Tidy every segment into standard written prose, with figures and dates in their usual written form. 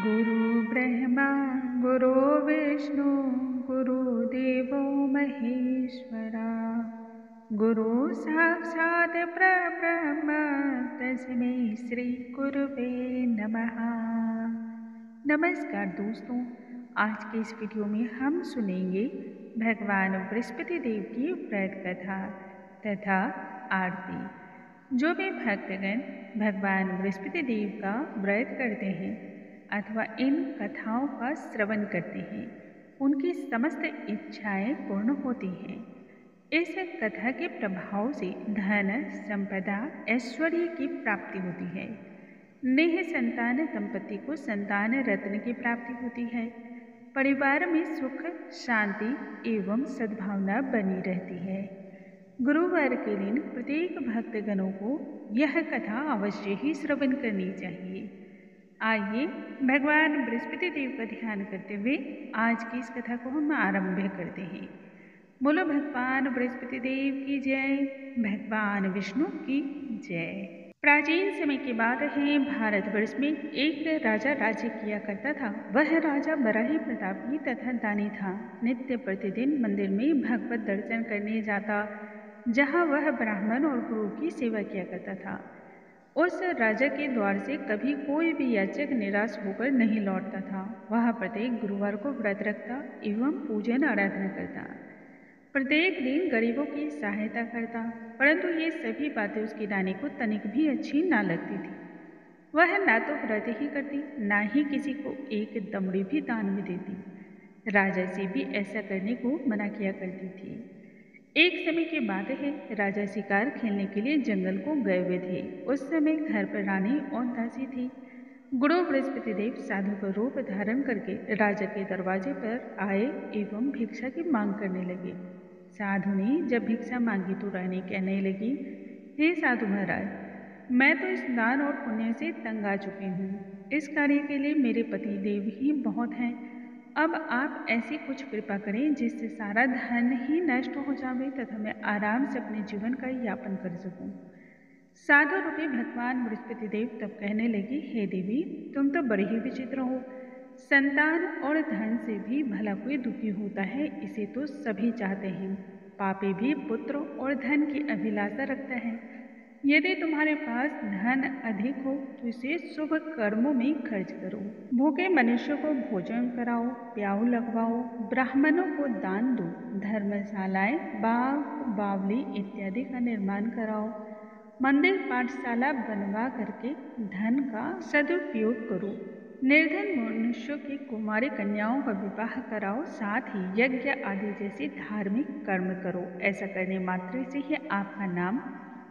गुरु ब्रह्मा गुरु विष्णु गुरुदेवो महेश्वरा गुरु साक्षात् परब्रह्म तस्मै श्री गुरुवे नमः। नमस्कार दोस्तों, आज के इस वीडियो में हम सुनेंगे भगवान बृहस्पति देव की व्रत कथा तथा आरती। जो भी भक्तगण भगवान बृहस्पति देव का व्रत करते हैं अथवा इन कथाओं का श्रवण करते हैं, उनकी समस्त इच्छाएं पूर्ण होती हैं। इस कथा के प्रभाव से धन संपदा ऐश्वर्य की प्राप्ति होती है। नेह संतान दंपति को संतान रत्न की प्राप्ति होती है। परिवार में सुख शांति एवं सद्भावना बनी रहती है। गुरुवार के दिन प्रत्येक भक्तगणों को यह कथा अवश्य ही श्रवण करनी चाहिए। आइए भगवान बृहस्पति देव का ध्यान करते हुए आज की इस कथा को हम आरंभ करते हैं। बोलो भगवान बृहस्पति देव की जय, भगवान विष्णु की जय। प्राचीन समय की बात है, भारतवर्ष में एक राजा राज्य किया करता था। वह राजा बड़ा ही प्रतापी तथा दानी था। नित्य प्रतिदिन मंदिर में भगवत दर्शन करने जाता, जहाँ वह ब्राह्मण और गुरु की सेवा किया करता था। उस राजा के द्वार से कभी कोई भी याचक निराश होकर नहीं लौटता था। वह प्रत्येक गुरुवार को व्रत रखता एवं पूजन आराधना करता। प्रत्येक दिन गरीबों की सहायता करता, परंतु ये सभी बातें उसकी रानी को तनिक भी अच्छी ना लगती थी। वह ना तो व्रत ही करती, ना ही किसी को एक दमड़ी भी दान में देती। राजा से भी ऐसा करने को मना किया करती थी। एक समय की बात है, राजा शिकार खेलने के लिए जंगल को गए हुए थे। उस समय घर पर रानी और दासी थी। गुरु बृहस्पति देव साधु का रूप धारण करके राजा के दरवाजे पर आए एवं भिक्षा की मांग करने लगे। साधु ने जब भिक्षा मांगी तो रानी कहने लगी, हे साधु महाराज, मैं तो इस दान और पुण्य से तंग आ चुकी हूँ। इस कार्य के लिए मेरे पति देव ही बहुत हैं। अब आप ऐसी कुछ कृपा करें जिससे सारा धन ही नष्ट हो जावे तथा मैं आराम से अपने जीवन का यापन कर सकूं। साधु रूपी भगवान बृहस्पति देव तब कहने लगी, हे देवी, तुम तो बड़ी ही विचित्र हो। संतान और धन से भी भला कोई दुखी होता है, इसे तो सभी चाहते हैं। पापी भी पुत्र और धन की अभिलाषा रखता है। यदि तुम्हारे पास धन अधिक हो तो इसे शुभ कर्मों में खर्च करो। भूखे मनुष्यों को भोजन कराओ, प्याऊ लगवाओ, ब्राह्मणों को दान दो, धर्मशालाएं, बाग बावली इत्यादि का निर्माण कराओ, मंदिर पाठशाला बनवा करके धन का सदुपयोग करो, निर्धन मनुष्यों की कुमारी कन्याओं का विवाह कराओ, साथ ही यज्ञ आदि जैसे धार्मिक कर्म करो। ऐसा करने मात्र से ही आपका नाम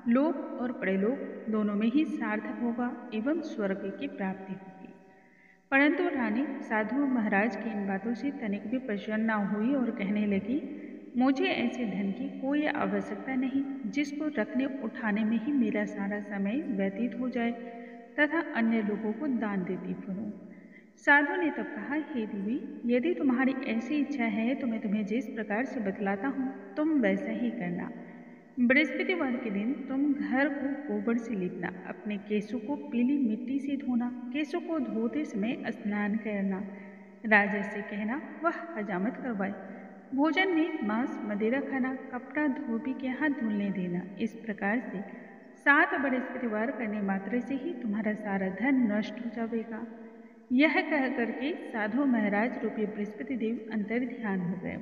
लोक और परलोक दोनों में ही सार्थक होगा एवं स्वर्ग की प्राप्ति होगी। परंतु रानी साधु महाराज की इन बातों से तनिक भी प्रसन्न न हुई और कहने लगी, मुझे ऐसे धन की कोई आवश्यकता नहीं जिसको रखने उठाने में ही मेरा सारा समय व्यतीत हो जाए तथा अन्य लोगों को दान देती फिरूं। साधु ने तब कहा, हे देवी, यदि तुम्हारी ऐसी इच्छा है तो मैं तुम्हें जिस प्रकार से बतलाता हूँ तुम वैसा ही करना। बृहस्पतिवार के दिन तुम घर को गोबर से लीपना, अपने केशों को पीली मिट्टी से धोना, केशों को धोते समय स्नान करना, राजा से कहना वह हजामत करवाए, भोजन में मांस मदिरा खाना, कपड़ा धोबी के हाथ धुलने देना। इस प्रकार से 7 बृहस्पतिवार करने मात्र से ही तुम्हारा सारा धन नष्ट हो जाएगा। यह कह करके साधु महाराज रूपी बृहस्पति देव अंतर ध्यान हो गए।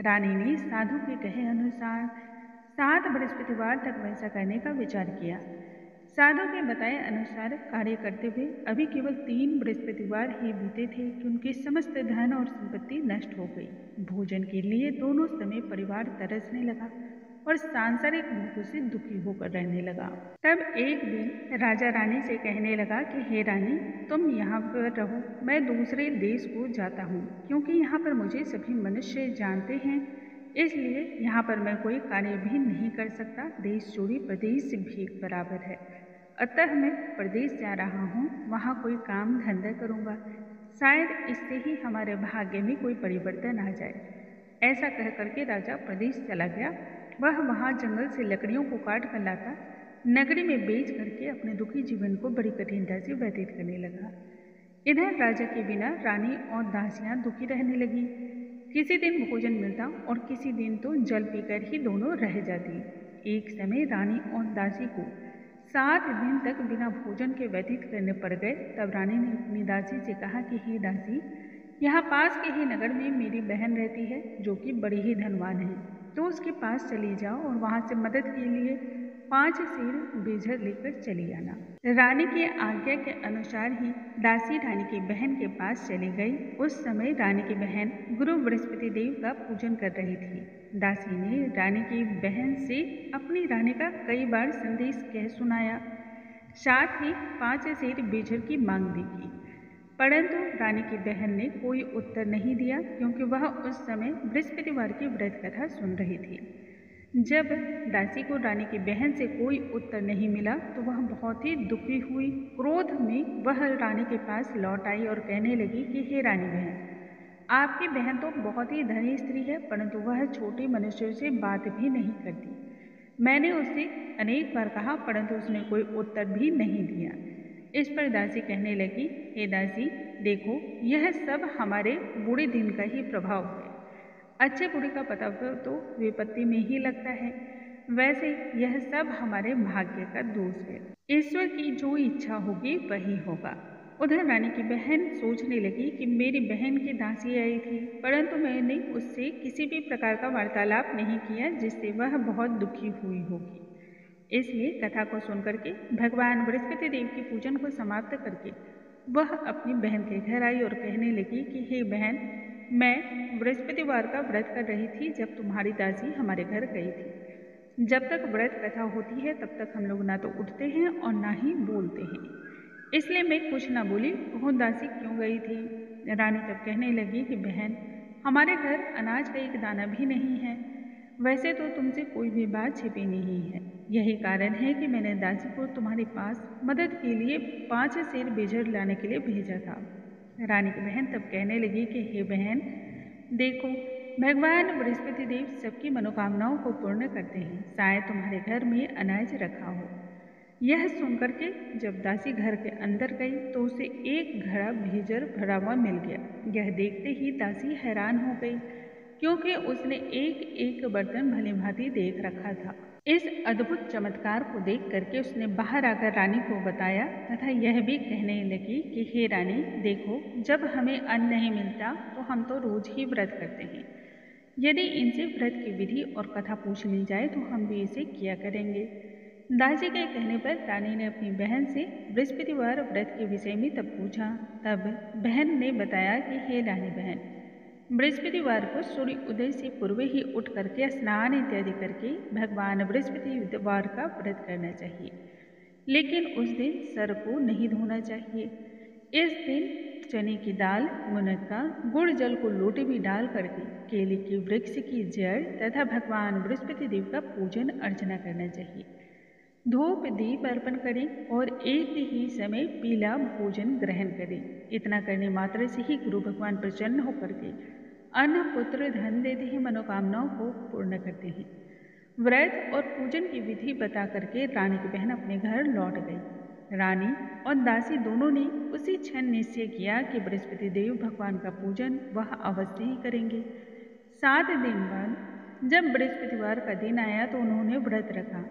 रानी ने साधु के कहे अनुसार 7 बृहस्पतिवार तक वैसा करने का विचार किया। साधु के बताए अनुसार कार्य करते हुए अभी केवल 3 बृहस्पतिवार ही बीते थे कि उनके समस्त धन और संपत्ति नष्ट हो गई। भोजन के लिए दोनों समय परिवार तरसने लगा और सांसारिक भूखों से दुखी होकर रहने लगा। तब एक दिन राजा रानी से कहने लगा कि हे रानी, तुम यहाँ पर रहो, मैं दूसरे देश को जाता हूँ, क्योंकि यहाँ पर मुझे सभी मनुष्य जानते हैं, इसलिए यहाँ पर मैं कोई कार्य भी नहीं कर सकता। देश चोरी प्रदेश से भीख बराबर है, अतः मैं प्रदेश जा रहा हूँ, वहाँ कोई काम धंधा करूँगा, शायद इससे ही हमारे भाग्य में कोई परिवर्तन आ जाए। ऐसा कह करके राजा प्रदेश चला गया। वह वहाँ जंगल से लकड़ियों को काट कर लाता, नगरी में बेच करके अपने दुखी जीवन को बड़ी कठिनता से व्यतीत करने लगा। इधर राजा के बिना रानी और दासियां दुखी रहने लगी। किसी दिन भोजन मिलता और किसी दिन तो जल पीकर ही दोनों रह जाती। एक समय रानी और दासी को 7 दिन तक बिना भोजन के व्यतीत करने पड़ गए। तब रानी ने अपनी दासी से कहा कि हे दासी, यहाँ पास के ही नगर में मेरी बहन रहती है जो कि बड़ी ही धनवान है, तो उसके पास चली जाओ और वहाँ से मदद के लिए 5 सेर बेझर लेकर चली आना। रानी की आज्ञा के अनुसार ही दासी रानी की बहन के पास चली गई। उस समय रानी की बहन गुरु बृहस्पति देव का पूजन कर रही थी। दासी ने रानी की बहन से अपनी रानी का कई बार संदेश कह सुनाया, साथ ही 5 सेर बेझर की मांग भी की, परंतु रानी की बहन ने कोई उत्तर नहीं दिया, क्योंकि वह उस समय बृहस्पतिवार की व्रत कथा सुन रही थी। जब दासी को रानी की बहन से कोई उत्तर नहीं मिला तो वह बहुत ही दुखी हुई। क्रोध में वह रानी के पास लौट आई और कहने लगी कि हे रानी बहन, आपकी बहन तो बहुत ही धनी स्त्री है, परंतु वह छोटे मनुष्यों से बात भी नहीं करती। मैंने उससे अनेक बार कहा, परंतु उसने कोई उत्तर भी नहीं दिया। इस पर दासी कहने लगी, हे दासी, देखो, यह सब हमारे बुरे दिन का ही प्रभाव है। अच्छे बुरे का पता तो विपत्ति में ही लगता है, वैसे यह सब हमारे भाग्य का दोष है। ईश्वर की जो इच्छा होगी वही होगा। उधर रानी की बहन सोचने लगी कि मेरी बहन की दासी आई थी, परंतु मैंने उससे किसी भी प्रकार का वार्तालाप नहीं किया जिससे वह बहुत दुखी हुई होगी। इसलिए कथा को सुनकर के भगवान बृहस्पति देव की पूजन को समाप्त करके वह अपनी बहन के घर आई और कहने लगी कि हे बहन, मैं बृहस्पतिवार का व्रत कर रही थी जब तुम्हारी दासी हमारे घर गई थी। जब तक व्रत कथा होती है तब तक हम लोग ना तो उठते हैं और ना ही बोलते हैं, इसलिए मैं कुछ ना बोली। वो दासी क्यों गई थी? रानी तब कहने लगी कि बहन, हमारे घर अनाज का एक दाना भी नहीं है। वैसे तो तुमसे कोई भी बात छिपी नहीं है, यही कारण है कि मैंने दासी को तुम्हारे पास मदद के लिए 5 सेर बेझर लाने के लिए भेजा था। रानी की बहन तब कहने लगी कि हे बहन, देखो, भगवान बृहस्पति देव सबकी मनोकामनाओं को पूर्ण करते हैं, शायद तुम्हारे घर में अनाज रखा हो। यह सुनकर के जब दासी घर के अंदर गई तो उसे एक घड़ा बेझर भरा हुआ मिल गया। यह देखते ही दासी हैरान हो गई, क्योंकि उसने एक एक बर्तन भली भांति देख रखा था। इस अद्भुत चमत्कार को देख करके उसने बाहर आकर रानी को बताया तथा यह भी कहने लगी कि हे रानी, देखो, जब हमें अन्न नहीं मिलता तो हम तो रोज ही व्रत करते हैं। यदि इनसे व्रत की विधि और कथा पूछ ली जाए तो हम भी इसे किया करेंगे। दासी के कहने पर रानी ने अपनी बहन से बृहस्पतिवार व्रत के विषय में तब पूछा। तब बहन ने बताया कि हे रानी बहन, बृहस्पतिवार को सूर्य उदय से पूर्व ही उठ करके स्नान इत्यादि करके भगवान बृहस्पतिवार का व्रत करना चाहिए, लेकिन उस दिन सर को नहीं धोना चाहिए। इस दिन चने की दाल, मुनक्का, गुड़ जल को लोटे में डाल करके केले के वृक्ष की जड़ तथा भगवान बृहस्पति देव का पूजन अर्चना करना चाहिए। धूप दीप अर्पण करें और एक ही समय पीला भोजन ग्रहण करें। इतना करने मात्र से ही गुरु भगवान प्रसन्न होकर के अन्न पुत्र धन देते हैं, मनोकामनाओं को पूर्ण करते हैं। व्रत और पूजन की विधि बता करके रानी की बहन अपने घर लौट गई। रानी और दासी दोनों ने उसी क्षण निश्चय किया कि बृहस्पति देव भगवान का पूजन वह अवश्य ही करेंगे। 7 दिन बाद जब बृहस्पतिवार का दिन आया तो उन्होंने व्रत रखा।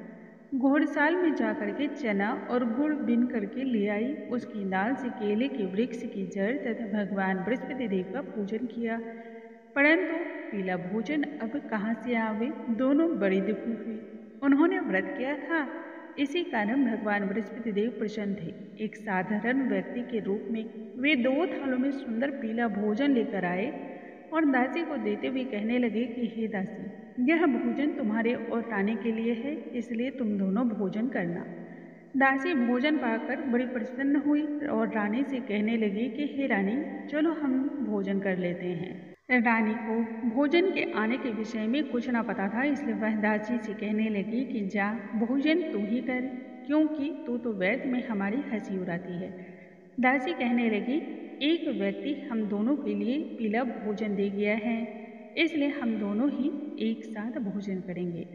घोड़साल में जाकर के चना और गुड़ बिन करके ले आई, उसकी दाल से केले के वृक्ष की जड़ तथा भगवान बृहस्पति देव का पूजन किया, परंतु पीला भोजन अब कहाँ से आवे? दोनों बड़ी दुखी हुई। उन्होंने व्रत किया था, इसी कारण भगवान बृहस्पति देव प्रसन्न थे। एक साधारण व्यक्ति के रूप में वे 2 थालों में सुंदर पीला भोजन लेकर आए और दासी को देते हुए कहने लगे कि हे दासी, यह भोजन तुम्हारे और रानी के लिए है, इसलिए तुम दोनों भोजन करना। दासी भोजन पाकर बड़ी प्रसन्न हुई और रानी से कहने लगी कि हे रानी, चलो हम भोजन कर लेते हैं। रानी को भोजन के आने के विषय में कुछ ना पता था, इसलिए वह दासी से कहने लगी कि जा, भोजन तू ही कर, क्योंकि तू तो व्यर्थ में हमारी हंसी उड़ाती है। दासी कहने लगी, एक व्यक्ति हम दोनों के लिए पीला भोजन दे गया है, इसलिए हम दोनों ही एक साथ भोजन करेंगे।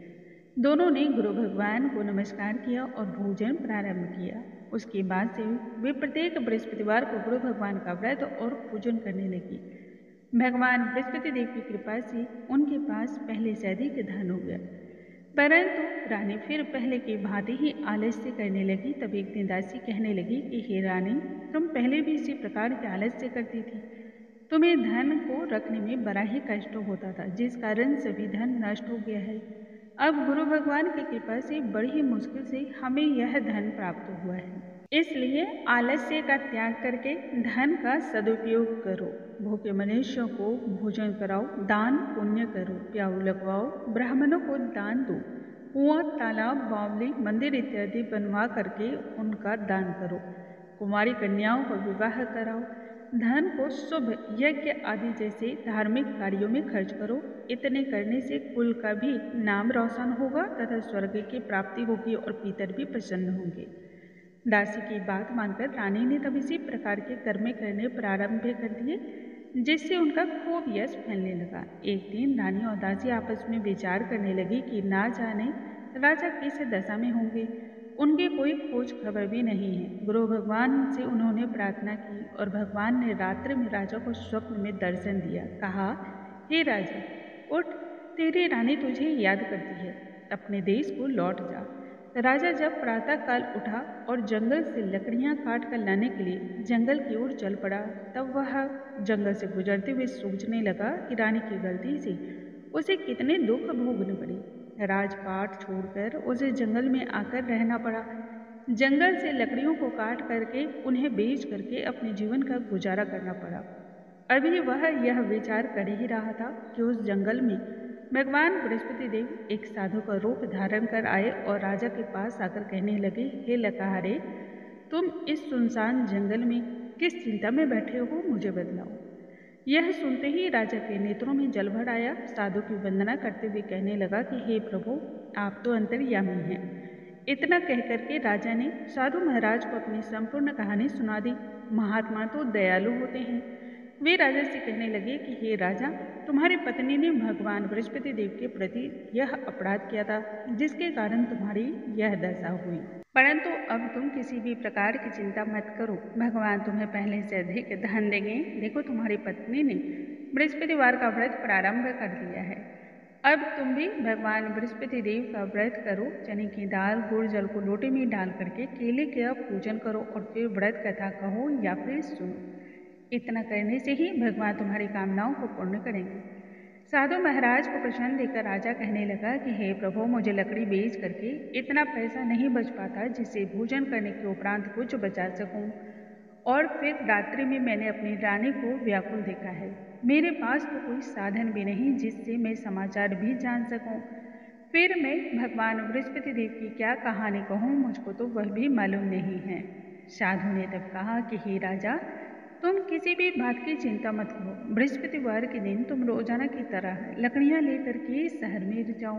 दोनों ने गुरु भगवान को नमस्कार किया और भोजन प्रारंभ किया। उसके बाद से वे प्रत्येक बृहस्पतिवार को गुरु भगवान का व्रत और पूजन करने लगी। भगवान बृहस्पति देव की कृपा से उनके पास पहले से अधिक धन हो गया। परंतु रानी फिर पहले की भांति ही आलस्य करने लगी। तब एक दिन दासी कहने लगी कि हे रानी, तुम पहले भी इसी प्रकार के आलस्य करती थी। तुम्हें धन को रखने में बड़ा ही कष्ट होता था, जिस कारण सभी धन नष्ट हो गया है। अब गुरु भगवान की कृपा से बड़ी ही मुश्किल से हमें यह धन प्राप्त हुआ है। इसलिए आलस्य का त्याग करके धन का सदुपयोग करो। भूखे मनुष्यों को भोजन कराओ, दान पुण्य करो, प्याऊ लगवाओ, ब्राह्मणों को दान दो, कुआं, तालाब, बावली, मंदिर इत्यादि बनवा करके उनका दान करो, कुमारी कन्याओं को विवाह कराओ, धन को शुभ यज्ञ आदि जैसे धार्मिक कार्यों में खर्च करो। इतने करने से कुल का भी नाम रोशन होगा तथा स्वर्ग की प्राप्ति होगी और पितर भी प्रसन्न होंगे। दासी की बात मानकर रानी ने तब इसी प्रकार के कर्म करने प्रारंभ कर दिए, जिससे उनका खूब यश फैलने लगा। एक दिन रानी और दासी आपस में विचार करने लगी कि ना जाने राजा किस दशा में होंगे। उनकी कोई खोज खबर भी नहीं है। गुरु भगवान से उन्होंने प्रार्थना की और भगवान ने रात्रि में राजा को स्वप्न में दर्शन दिया। कहा, हे राजा, उठ, तेरी रानी तुझे याद करती है, अपने देश को लौट जा। राजा जब प्रातः काल उठा और जंगल से लकड़ियां काट कर लाने के लिए जंगल की ओर चल पड़ा, तब वह जंगल से गुजरते हुए सोचने लगा कि रानी की गलती से उसे कितने दुख भोगने पड़े। राजपाट छोड़कर उसे जंगल में आकर रहना पड़ा। जंगल से लकड़ियों को काट करके उन्हें बेच करके अपने जीवन का गुजारा करना पड़ा। अभी वह यह विचार कर ही रहा था कि उस जंगल में भगवान बृहस्पति देव एक साधु का रूप धारण कर आए और राजा के पास आकर कहने लगे, हे लकाहारे, तुम इस सुनसान जंगल में किस चिंता में बैठे हो, मुझे बतलाओ। यह सुनते ही राजा के नेत्रों में जल भर आया। साधु की वंदना करते हुए कहने लगा कि हे प्रभु, आप तो अंतर्यामी हैं। इतना कहकर के राजा ने साधु महाराज को अपनी संपूर्ण कहानी सुना दी। महात्मा तो दयालु होते हैं। वे राजा से कहने लगे कि हे राजा, तुम्हारी पत्नी ने भगवान बृहस्पति देव के प्रति यह अपराध किया था, जिसके कारण तुम्हारी यह दशा हुई। परंतु अब तुम किसी भी प्रकार की चिंता मत करो, भगवान तुम्हें पहले से अधिक धन देंगे। देखो, तुम्हारी पत्नी ने बृहस्पतिवार का व्रत प्रारंभ कर दिया है। अब तुम भी भगवान बृहस्पति देव का व्रत करो। चने की दाल, गुड़, जल को लोटे में डाल करके केले का पूजन करो और फिर व्रत कथा कहो या फिर सुनो। इतना करने से ही भगवान तुम्हारी कामनाओं को पूर्ण करेंगे। साधु महाराज को प्रश्न देकर राजा कहने लगा कि हे प्रभु, मुझे लकड़ी बेच करके इतना पैसा नहीं बच पाता जिससे भोजन करने के उपरांत कुछ बचा सकूं। और फिर रात्रि में मैंने अपनी रानी को व्याकुल देखा है। मेरे पास तो कोई साधन भी नहीं जिससे मैं समाचार भी जान सकूं। फिर मैं भगवान बृहस्पति देव की क्या कहानी कहूँ, मुझको तो वह भी मालूम नहीं है। साधु ने तब कहा कि हे राजा, तुम किसी भी बात की चिंता मत करो। बृहस्पतिवार के दिन तुम रोजाना की तरह लकड़ियां लेकर के शहर में जाओ।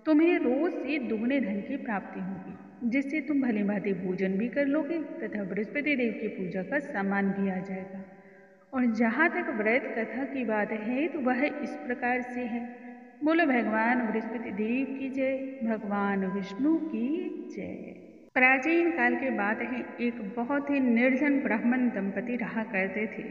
तुम्हें रोज से दुगने धन की प्राप्ति होगी, जिससे तुम भली भांति भोजन भी कर लोगे तथा बृहस्पति देव की पूजा का सामान भी आ जाएगा। और जहाँ तक व्रत कथा की बात है तो वह इस प्रकार से है। बोलो भगवान बृहस्पति देव की जय, भगवान विष्णु की जय। प्राचीन काल की बात है, एक बहुत ही निर्धन ब्राह्मण दंपति रहा करते थे।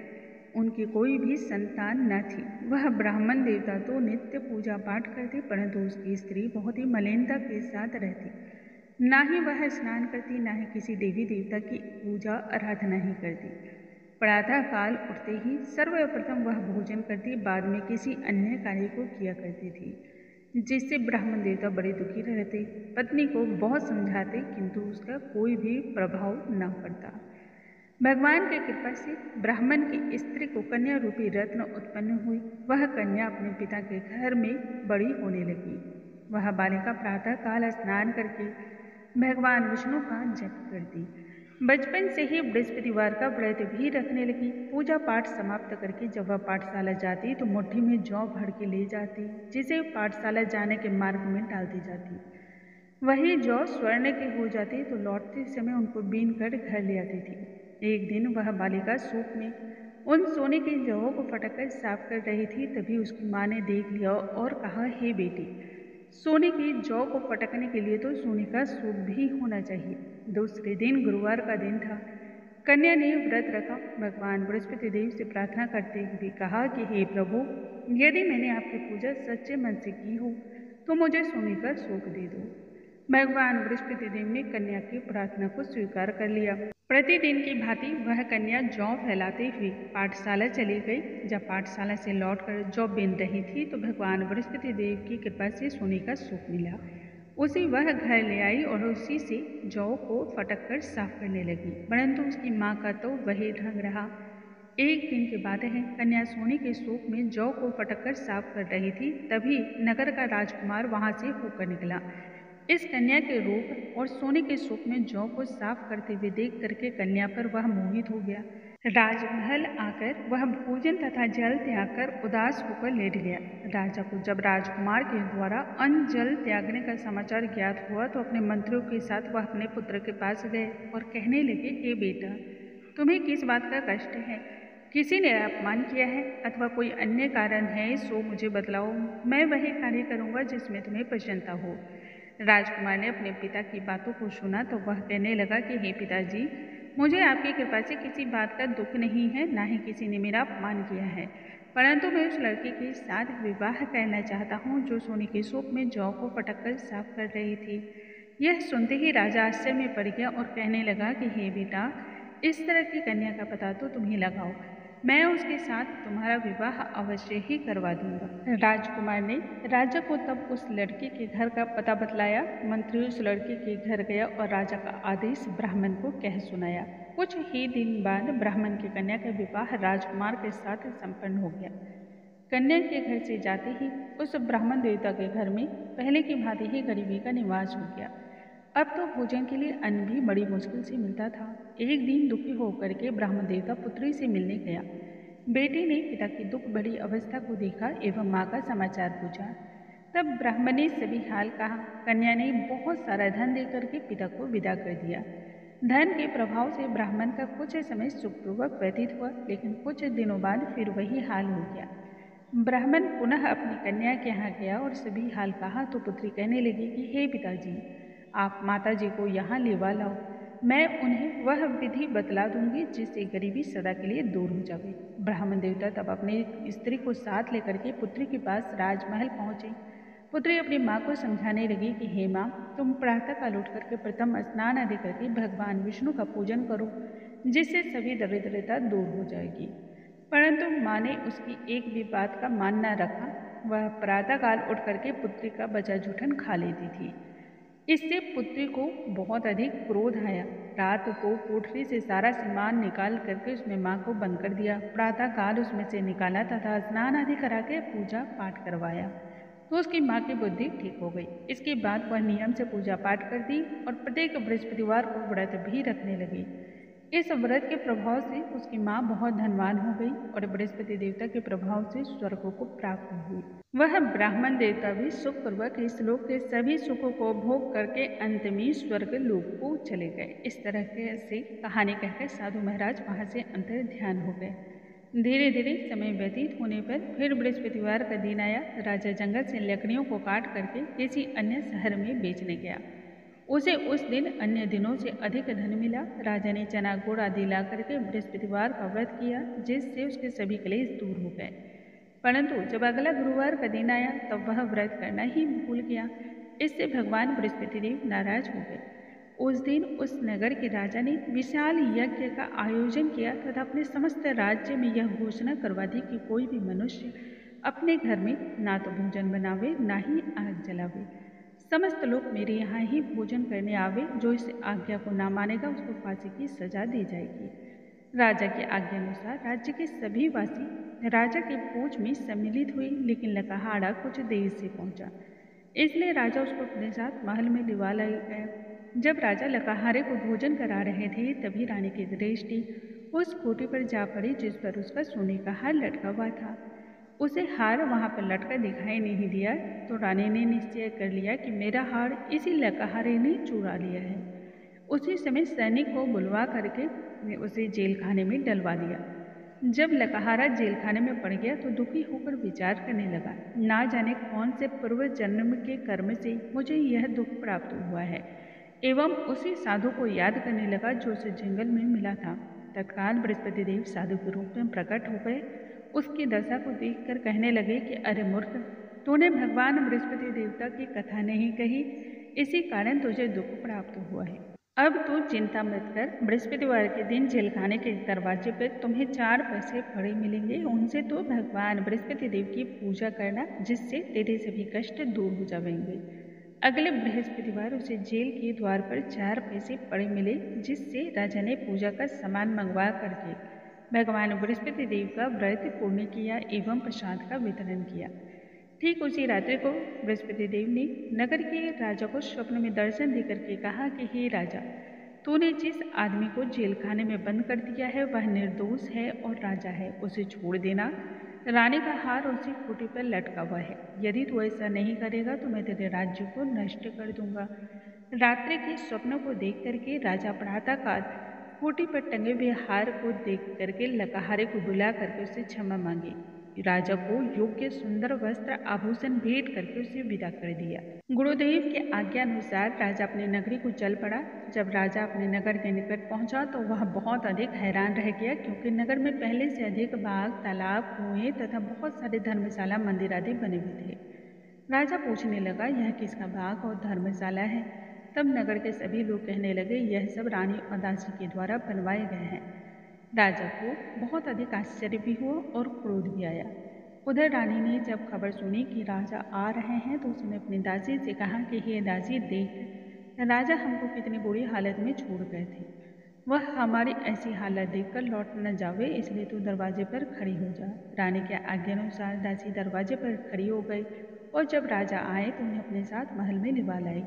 उनकी कोई भी संतान न थी। वह ब्राह्मण देवता तो नित्य पूजा पाठ करते, परंतु उसकी स्त्री बहुत ही मलिनता के साथ रहती। ना ही वह स्नान करती, ना ही किसी देवी देवता की पूजा आराधना ही करती। प्रातः काल उठते ही सर्वप्रथम वह भोजन करती, बाद में किसी अन्य कार्य को किया करती थी, जिससे ब्राह्मण देवता बड़े दुखी रहते। पत्नी को बहुत समझाते, किंतु उसका कोई भी प्रभाव न पड़ता। भगवान की कृपा से ब्राह्मण की स्त्री को कन्या रूपी रत्न उत्पन्न हुई। वह कन्या अपने पिता के घर में बड़ी होने लगी। वह बालिका प्रातः काल स्नान करके भगवान विष्णु का जप करती। बचपन से ही बृहस्पतिवार का व्रत भी रखने लगी। पूजा पाठ समाप्त करके जब वह पाठशाला जाती तो मुट्ठी में जौ भर के ले जाती, जिसे पाठशाला जाने के मार्ग में डालती जाती। वही जौ स्वर्ण के हो जाते तो लौटते समय उनको बीन कर घर ले आती थी। एक दिन वह बालिका सूप में उन सोने की जौओं को फटक कर साफ कर रही थी। तभी उसकी माँ ने देख लिया और कहा, हे बेटी, सोने की जौ को फटकने के लिए तो सोने का सूप भी होना चाहिए। दूसरे दिन गुरुवार का दिन था। कन्या ने व्रत रखा। भगवान बृहस्पति देव से प्रार्थना करते हुए कहा कि हे प्रभु, यदि मैंने आपकी पूजा सच्चे मन से की हो तो मुझे सोने का सूप दे दो। भगवान बृहस्पति देव ने कन्या की प्रार्थना को स्वीकार कर लिया। प्रतिदिन की भांति वह कन्या जौ फैलाते हुए पाठशाला चली गई। जब पाठशाला से लौटकर जौ बीन रही थी तो भगवान बृहस्पति देव की कृपा से सोने का सूप मिला। उसे वह घर ले आई और उसी से जौ को फटक कर साफ करने लगी, परंतु उसकी माँ का तो वही ढंग रहा। एक दिन की बात है, कन्या सोने के सूप में जौ को फटक कर साफ कर रही थी, तभी नगर का राजकुमार वहां से होकर निकला। इस कन्या के रूप और सोने के सूप में जौ को साफ करते हुए देख करके कन्या पर वह मोहित हो गया। राजमहल आकर वह भोजन तथा जल त्याग कर उदास होकर लेट गया। राजा को जब राजकुमार के द्वारा अन्न जल त्यागने का समाचार ज्ञात हुआ तो अपने मंत्रियों के साथ वह अपने पुत्र के पास गए और कहने लगे, हे बेटा, तुम्हें किस बात का कष्ट है? किसी ने अपमान किया है अथवा कोई अन्य कारण है सो मुझे बतलाओ। मैं वही कार्य करूँगा जिसमें तुम्हें प्रसन्नता हो। राजकुमार ने अपने पिता की बातों को सुना तो वह कहने लगा कि हे पिताजी, मुझे आपकी कृपा से किसी बात का दुख नहीं है, ना ही किसी ने मेरा अपमान किया है, परंतु मैं उस लड़की के साथ विवाह करना चाहता हूँ जो सोने के सूप में जौ को फटक कर साफ कर रही थी। यह सुनते ही राजा आश्चर्य में पड़ गया और कहने लगा कि हे बेटा, इस तरह की कन्या का पता तो तुम्हें लगाओ, मैं उसके साथ तुम्हारा विवाह अवश्य ही करवा दूंगा। राजकुमार ने राजा को तब उस लड़की के घर का पता बतलाया। मंत्री उस लड़की के घर गया और राजा का आदेश ब्राह्मण को कह सुनाया। कुछ ही दिन बाद ब्राह्मण की कन्या का विवाह राजकुमार के साथ संपन्न हो गया। कन्या के घर से जाते ही उस ब्राह्मण देवता के घर में पहले की भांति ही गरीबी का निवास हो गया। अब तो भोजन के लिए अन्न भी बड़ी मुश्किल से मिलता था। एक दिन दुखी होकर के ब्राह्मण देवता पुत्री से मिलने गया। बेटे ने पिता की दुख भरी अवस्था को देखा एवं माँ का समाचार पूछा। तब ब्राह्मण ने सभी हाल कहा। कन्या ने बहुत सारा धन देकर के पिता को विदा कर दिया। धन के प्रभाव से ब्राह्मण का कुछ समय सुखपूर्वक व्यतीत हुआ, लेकिन कुछ दिनों बाद फिर वही हाल हो गया। ब्राह्मण पुनः अपनी कन्या के यहाँ गया और सभी हाल कहा तो पुत्री कहने लगी कि हे पिताजी, आप माताजी को यहाँ लेवा लाओ, मैं उन्हें वह विधि बतला दूंगी जिससे गरीबी सदा के लिए दूर हो जाए। ब्राह्मण देवता तब अपनी स्त्री को साथ लेकर के पुत्री के पास राजमहल पहुँचे। पुत्री अपनी माँ को समझाने लगी कि हे माँ, तुम प्रातःकाल उठ करके प्रथम स्नान आदि करके भगवान विष्णु का पूजन करो, जिससे सभी दरिद्रता दूर हो जाएगी। परंतु माँ ने उसकी एक भी बात का मान न रखा। वह प्रातःकाल उठ करके पुत्री का बचा जूठन खा लेती थी। इससे पुत्री को बहुत अधिक क्रोध आया। रात को कोठरी से सारा सामान निकाल करके उसमें माँ को बंद कर दिया। प्रातःकाल उसमें से निकाला तथा स्नान आदि करा के पूजा पाठ करवाया तो उसकी माँ की बुद्धि ठीक हो गई। इसके बाद वह नियम से पूजा पाठ करती और प्रत्येक बृहस्पतिवार को व्रत भी रखने लगी। इस व्रत के प्रभाव से उसकी माँ बहुत धनवान हो गई और बृहस्पति देवता के प्रभाव से स्वर्ग को प्राप्त हुई। वह ब्राह्मण देवता भी सुखपूर्वक इस लोक के सभी सुखों को भोग करके अंत में स्वर्ग लोक को चले गए। इस तरह से कहानी कहकर साधु महाराज वहाँ से अंतर ध्यान हो गए। धीरे धीरे समय व्यतीत होने पर फिर बृहस्पतिवार का दिन आया। राजा जंगल से लकड़ियों को काट करके किसी अन्य शहर में बेचने गया। उसे उस दिन अन्य दिनों से अधिक धन मिला। राजा ने चना गुड़ आदि ला करके बृहस्पतिवार का व्रत किया, जिससे उसके सभी क्लेश दूर हो गए। परंतु जब अगला गुरुवार का दिन आया तब वह व्रत करना ही भूल गया। इससे भगवान बृहस्पति देव नाराज हो गए। उस दिन उस नगर के राजा ने विशाल यज्ञ का आयोजन किया तथा अपने समस्त राज्य में यह घोषणा करवा दी कि कोई भी मनुष्य अपने घर में ना तो भोजन बनावे ना ही आग जलावे। समस्त लोग मेरे यहाँ ही भोजन करने आवे। जो इस आज्ञा को ना मानेगा उसको फांसी की सजा दी जाएगी। राजा की आज्ञा अनुसार राज्य के सभी वासी राजा के भोज में सम्मिलित हुए, लेकिन लकहाड़ा कुछ देर से पहुंचा, इसलिए राजा उसको अपने साथ महल में लिवा ले गया। जब राजा लकहारे को भोजन करा रहे थे तभी रानी की दृष्टि उस कोठी पर जा पड़ी जिस पर उसका सोने का हार लटका हुआ था। उसे हार वहाँ पर लटका दिखाई नहीं दिया तो रानी ने निश्चय कर लिया कि मेरा हार इसी लकहारे ने चुरा लिया है। उसी समय सैनिक को बुलवा करके उसे जेल खाने में डलवा दिया। जब लकहारा जेल खाने में पड़ गया तो दुखी होकर विचार करने लगा, ना जाने कौन से पूर्व जन्म के कर्म से मुझे यह दुख प्राप्त हुआ है। एवं उसी साधु को याद करने लगा जो उसे जंगल में मिला था। तत्काल बृहस्पति देव साधु के रूप में प्रकट हो गए। उसकी दशा को देखकर कहने लगे कि अरे मूर्ख, तूने भगवान बृहस्पति देवता की कथा नहीं कही, इसी कारण तुझे दुख प्राप्त हुआ है। अब तू चिंता मत कर, बृहस्पतिवार के दिन जेलखाने के दरवाजे पर तुम्हें 4 पैसे पड़े मिलेंगे। उनसे तो भगवान बृहस्पति देव की पूजा करना, जिससे तेरे सभी कष्ट दूर हो जाएंगे। अगले बृहस्पतिवार उसे जेल के द्वार पर 4 पैसे पड़े मिले, जिससे राजा ने पूजा का सामान मंगवा करके भगवान बृहस्पति देव का व्रत पूर्ण किया एवं प्रसाद का वितरण किया। ठीक उसी रात्रि को बृहस्पति देव ने नगर के राजा को स्वप्न में दर्शन देकर के कहा कि हे राजा, तूने जिस आदमी को जेल खाने में बंद कर दिया है वह निर्दोष है और राजा है, उसे छोड़ देना। रानी का हार उसी खूंटी पर लटका हुआ है। यदि तू ऐसा नहीं करेगा तो मैं तेरे राज्य को नष्ट कर दूंगा। रात्रि के स्वप्न को देख करके राजा प्रातःकाल खूंटी पर टंगे हुए हार को देख करके लकहारे को बुला करके उससे क्षमा मांगी। राजा को योग्य सुंदर वस्त्र आभूषण भेंट करके उसे विदा कर दिया। गुरुदेव के आज्ञा अनुसार राजा अपनी नगरी को चल पड़ा। जब राजा अपने नगर के निकट पहुंचा तो वह बहुत अधिक हैरान रह गया, क्योंकि नगर में पहले से अधिक बाग, तालाब, कुएं तथा बहुत सारे धर्मशाला, मंदिर आदि बने हुए थे। राजा पूछने लगा, यह किसका बाग और धर्मशाला है? तब नगर के सभी लोग कहने लगे, यह सब रानी उदासी के द्वारा बनवाए गए हैं। राजा को बहुत अधिक आश्चर्य भी हुआ और क्रोध भी आया। उधर रानी ने जब खबर सुनी कि राजा आ रहे हैं तो उसने अपनी दासी से कहा कि हे दासी, देख, राजा हमको कितनी बुरी हालत में छोड़ गए थे। वह हमारी ऐसी हालत देखकर लौट न जावे, इसलिए तू दरवाजे पर खड़ी हो जा। रानी के आज्ञानुसार दासी दरवाजे पर खड़ी हो गई और जब राजा आए तो उन्हें अपने साथ महल में लिवा लाई।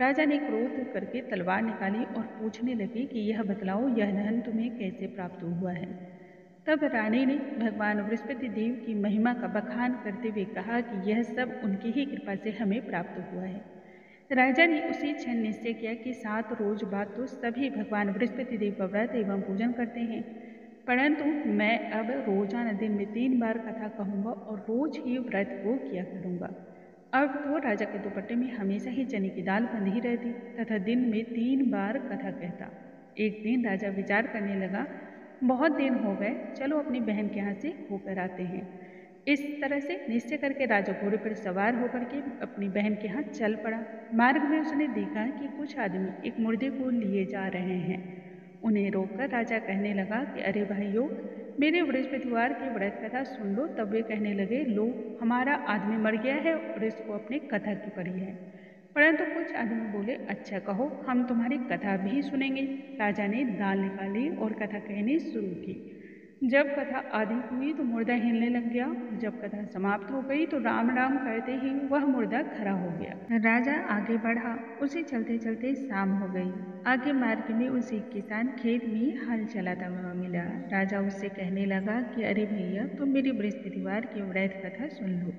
राजा ने क्रोध करके तलवार निकाली और पूछने लगी कि यह बतलाओ, यह धन तुम्हें कैसे प्राप्त हुआ है? तब रानी ने भगवान बृहस्पति देव की महिमा का बखान करते हुए कहा कि यह सब उनकी ही कृपा से हमें प्राप्त हुआ है। राजा ने उसी क्षण निश्चय किया कि 7 रोज बाद तो सभी भगवान बृहस्पति देव का व्रत एवं पूजन करते हैं, परंतु मैं अब रोजाना दिन में 3 बार कथा कहूँगा और रोज ही व्रत को किया करूँगा। अब तो राजा के दुपट्टे में हमेशा ही चने की दाल बंधी रहती तथा दिन में 3 बार कथा कहता। एक दिन राजा विचार करने लगा, बहुत दिन हो गए, चलो अपनी बहन के यहाँ से होकर आते हैं। इस तरह से निश्चय करके राजा घोड़े पर सवार होकर के अपनी बहन के यहाँ चल पड़ा। मार्ग में उसने देखा कि कुछ आदमी एक मुर्दे को लिए जा रहे हैं। उन्हें रोककर राजा कहने लगा कि अरे भाइयों, मेरे बृहस्पतिवार की व्रत कथा सुन लो। तब वे कहने लगे, लो, हमारा आदमी मर गया है और इसको अपनी कथा की पड़ी है। परंतु कुछ आदमी बोले, अच्छा कहो, हम तुम्हारी कथा भी सुनेंगे। राजा ने दाल निकाली और कथा कहनी शुरू की। जब कथा आधी हुई तो मुर्दा हिलने लग गया। जब कथा समाप्त हो गई तो राम राम करते ही वह मुर्दा खड़ा हो गया। राजा आगे बढ़ा। उसे चलते चलते शाम हो गई। आगे मार्ग में उसे किसान खेत में हल चलाता हुआ मिला। राजा उससे कहने लगा कि अरे भैया, तुम मेरी बृहस्पतिवार की व्रत कथा सुन लो।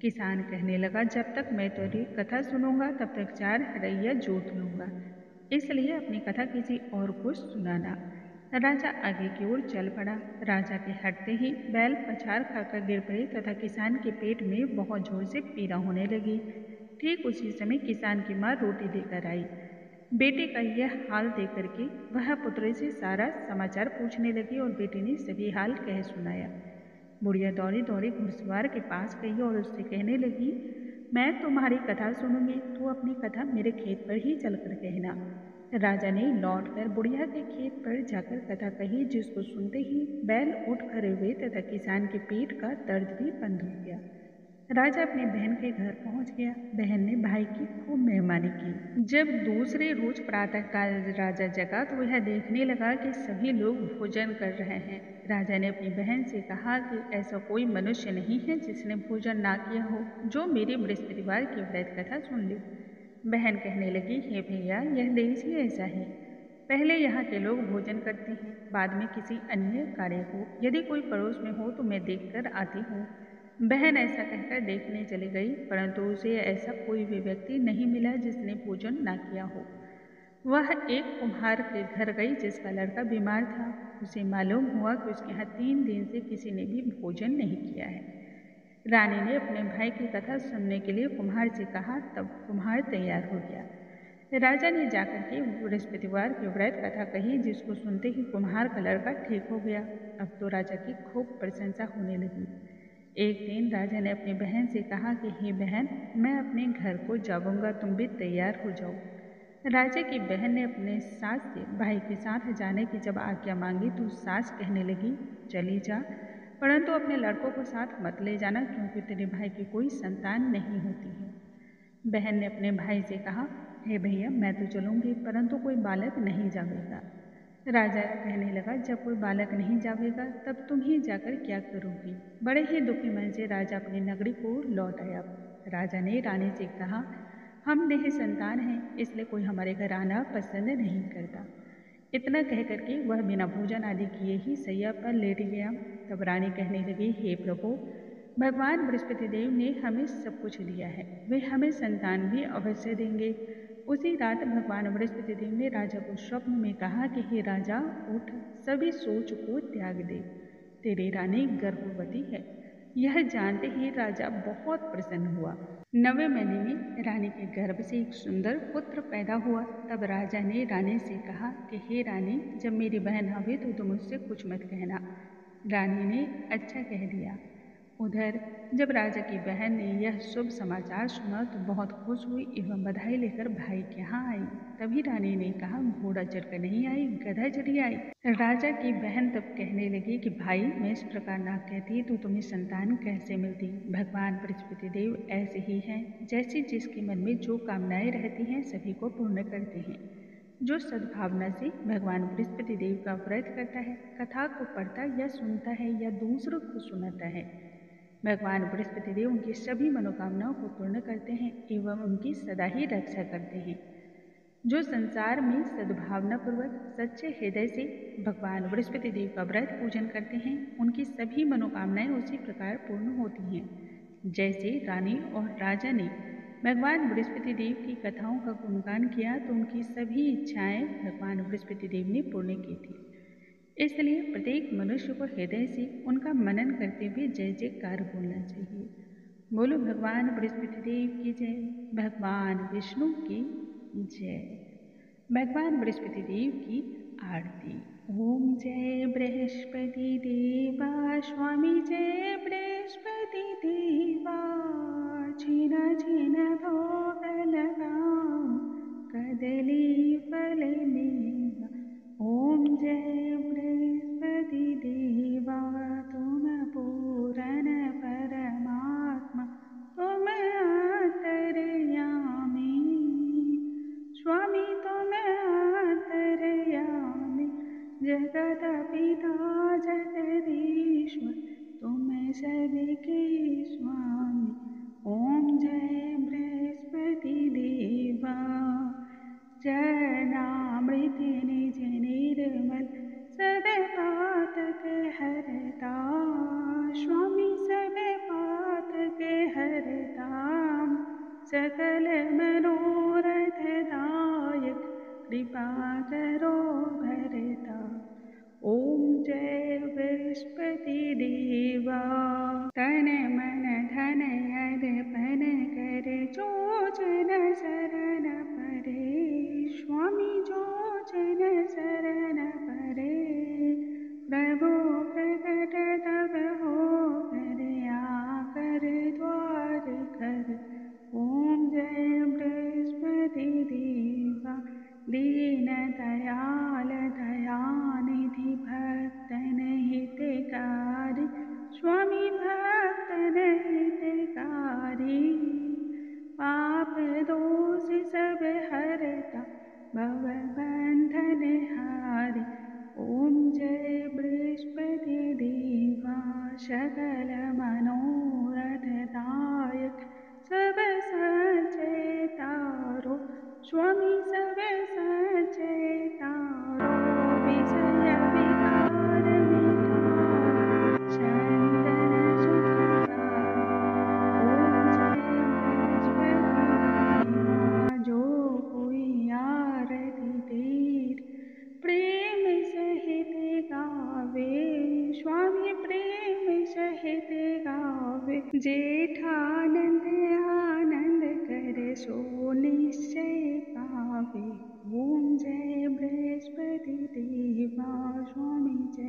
किसान कहने लगा, जब तक मैं तेरी कथा सुनूंगा तब तक 4 हरैया जोत लूंगा, इसलिए अपनी कथा किसी और को सुनाना। राजा आगे की ओर चल पड़ा। राजा के हटते ही बैल पछाड़ खाकर गिर पड़े तथा किसान के पेट में बहुत जोर से पीड़ा होने लगी। ठीक उसी समय किसान की माँ रोटी लेकर आई। बेटे का यह हाल देख करके वह पुत्र से सारा समाचार पूछने लगी और बेटे ने सभी हाल कह सुनाया। बुढ़िया दौड़ी दौड़ी घुड़सवार के पास गई और उससे कहने लगी, मैं तुम्हारी कथा सुनूंगी, तू अपनी कथा मेरे खेत पर ही चलकर कहना। राजा ने लौटकर बुढ़िया के खेत पर जाकर कथा कही, जिसको सुनते ही बैल उठ खड़े हुए तथा किसान के पेट का दर्द भी बंद हो गया। राजा अपनी बहन के घर पहुंच गया। बहन ने भाई की खूब मेहमानी की। जब दूसरे रोज प्रातःकाल राजा जगा तो वह देखने लगा कि सभी लोग भोजन कर रहे हैं। राजा ने अपनी बहन से कहा कि ऐसा कोई मनुष्य नहीं है जिसने भोजन ना किया हो, जो मेरी बृहस्पतिवार की व्रत कथा सुन ले। बहन कहने लगी, हे भैया, यह देश ही ऐसा है, पहले यहाँ के लोग भोजन करते हैं, बाद में किसी अन्य कार्य को। यदि कोई पड़ोस में हो तो मैं देखकर आती हूँ। बहन ऐसा कहकर देखने चली गई, परंतु उसे ऐसा कोई भी व्यक्ति नहीं मिला जिसने भोजन ना किया हो। वह एक कुम्हार के घर गई जिसका लड़का बीमार था। उसे मालूम हुआ कि उसके यहाँ 3 दिन से किसी ने भी भोजन नहीं किया है। रानी ने अपने भाई की कथा सुनने के लिए कुम्हार से कहा, तब कुम्हार तैयार हो गया। राजा ने जाकर के बृहस्पतिवार की व्रत कथा कही, जिसको सुनते ही कुम्हार का लड़का ठीक हो गया। अब तो राजा की खूब प्रशंसा होने लगी। एक दिन राजा ने अपनी बहन से कहा कि हे बहन, मैं अपने घर को जाऊंगा, तुम भी तैयार हो जाओ। राजा की बहन ने अपने सास से भाई के साथ जाने की जब आज्ञा मांगी तो सास कहने लगी, चली जा, परंतु अपने लड़कों को साथ मत ले जाना, क्योंकि तेरे भाई की कोई संतान नहीं होती है। बहन ने अपने भाई से कहा, हे भैया, मैं तो चलूंगी, परंतु कोई बालक नहीं जावेगा। राजा कहने लगा, जब कोई बालक नहीं जावेगा तब तुम ही जाकर क्या करोगी। बड़े ही दुखी मन से राजा अपनी नगरी को लौट आया। राजा ने रानी से कहा, हम देह संतान हैं, इसलिए कोई हमारे घर आना पसंद नहीं करता। इतना कह करके वह बिना भोजन आदि किए ही सैया पर लेट गया। तब रानी कहने लगी, हे प्रभु, भगवान बृहस्पति देव ने हमें सब कुछ दिया है, वे हमें संतान भी अवश्य देंगे। उसी रात भगवान बृहस्पति देव ने राजा को स्वप्न में कहा कि हे राजा, उठ, सभी सोच को त्याग दे, तेरी रानी गर्भवती है। यह जानते ही राजा बहुत प्रसन्न हुआ। 9वें महीने में रानी के गर्भ से एक सुंदर पुत्र पैदा हुआ। तब राजा ने रानी से कहा कि हे रानी, जब मेरी बहन आवे तो तुम उससे कुछ मत कहना। रानी ने अच्छा कह दिया। उधर जब राजा की बहन ने यह शुभ समाचार सुना तो बहुत खुश हुई एवं बधाई लेकर भाई के यहाँ आई। तभी रानी ने कहा, घोड़ा चढ़कर नहीं आई, गधा चढ़ी आई। राजा की बहन तब कहने लगी कि भाई, मैं इस प्रकार ना कहती तो तुम्हें संतान कैसे मिलती। भगवान बृहस्पति देव ऐसे ही हैं, जैसे जिसके मन में जो कामनाएं रहती हैं सभी को पूर्ण करते हैं। जो सद्भावना से भगवान बृहस्पति देव का व्रत करता है, कथा को पढ़ता या सुनता है या दूसरों को सुनाता है, भगवान बृहस्पति देव उनकी सभी मनोकामनाओं को पूर्ण करते हैं एवं उनकी सदा ही रक्षा करते हैं। जो संसार में सद्भावना पूर्वक सच्चे हृदय से भगवान बृहस्पति देव का व्रत पूजन करते हैं, उनकी सभी मनोकामनाएं उसी प्रकार पूर्ण होती हैं। जैसे रानी और राजा ने भगवान बृहस्पति देव की कथाओं का गुणगान किया तो उनकी सभी इच्छाएं भगवान बृहस्पति देव ने पूर्ण की थी। इसलिए प्रत्येक मनुष्य को हृदय से उनका मनन करते हुए जय जयकार बोलना चाहिए। बोलो भगवान बृहस्पति देव की जय, भगवान विष्णु की जय। भगवान बृहस्पति देव की आरती। ओम जय बृहस्पति देवा, स्वामी जय बृहस्पति देवा, छिन छिन भोग लगाओ, कदली फल मेवा। ओम जय बृहस्पति देवा, तुम पूरन परमात्मा, तुम अंतर्यामी, स्वामी तुम अंतर्यामी, जगत पिता जगदीश्वर, तुम सबके स्वामी। ओम जय बृहस्पति देवा, चरणामृत निज निर्मल, सब पातक हरता, स्वामी सब पातक हरता, सकल मनोरथ दायक, कृपा करो भरता। ओम जय बृहस्पति देवा, तन मन धन अर्पण कर, जो जन शरण परे, स्वामी जो जन शरण परे, प्रभु प्रकट तब हो कर, आकर द्वार कर। ओम जय बृहस्पति देवा, दीन दयाल दयानिधि, भक्तन हितकारी, स्वामी भक्तन हितकारी, पाप दोष सब हरता, भव बंधन जेठानंद आनंद कर सो निश्चय पावे। ओम जय बृहस्पति देवा स्वामी जय।